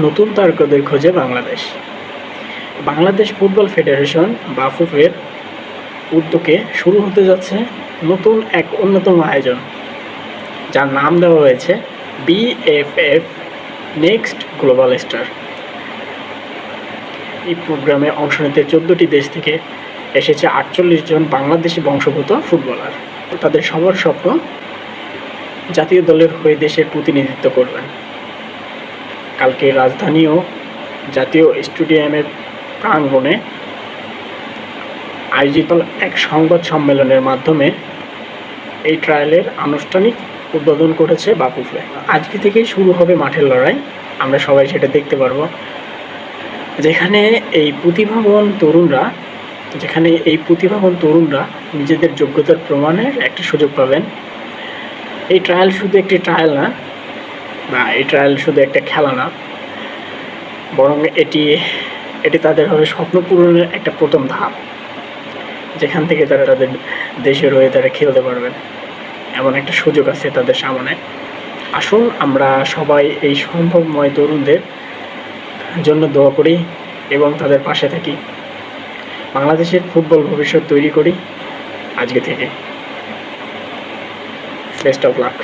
নতুন তারকাদের খোঁজে বাংলাদেশ। বাংলাদেশ ফুটবল ফেডারেশন বাফুফের উদ্যোগে শুরু হতে যাচ্ছে নতুন এক অন্যতম আয়োজন, যার নাম দেওয়া হয়েছে BFF নেক্সট গ্লোবাল স্টার। এই প্রোগ্রামে অংশ নিতে 14টি দেশ থেকে এসেছে 48 জন বাংলাদেশি বংশোদ্ভূত ফুটবলার। তাদের সবার স্বপ্ন জাতীয় দলের হয়ে দেশের প্রতিনিধিত্ব করবেন। কালকে রাজধানী ও জাতীয় স্টেডিয়ামের প্রাঙ্গণে আয়োজিত এক সংবাদ সম্মেলনের মাধ্যমে এই ট্রায়ালের আনুষ্ঠানিক উদ্বোধন করেছে বাফুফে। আজকে থেকেই শুরু হবে মাঠের লড়াই, আমরা সবাই সেটা দেখতে পারবো, যেখানে এই প্রতিভাবান তরুণরা নিজেদের যোগ্যতার প্রমাণের একটা সুযোগ পাবেন। এই ট্রায়াল শুধু একটি ট্রায়াল না, বা এই ট্রায়াল শুধু একটা খেলা না, বরং এটি তাদের হবে স্বপ্ন পূরণের একটা প্রথম ধাপ, যেখান থেকে তারা তাদের দেশের হয়ে তারা খেলতে পারবেন। এমন একটা সুযোগ আছে তাদের সামনে। আসুন আমরা সবাই এই সম্ভবময় তরুণদের জন্য দোয়া করি এবং তাদের পাশে থাকি। বাংলাদেশের ফুটবল ভবিষ্যৎ তৈরি করি আজকে থেকে। Best of luck.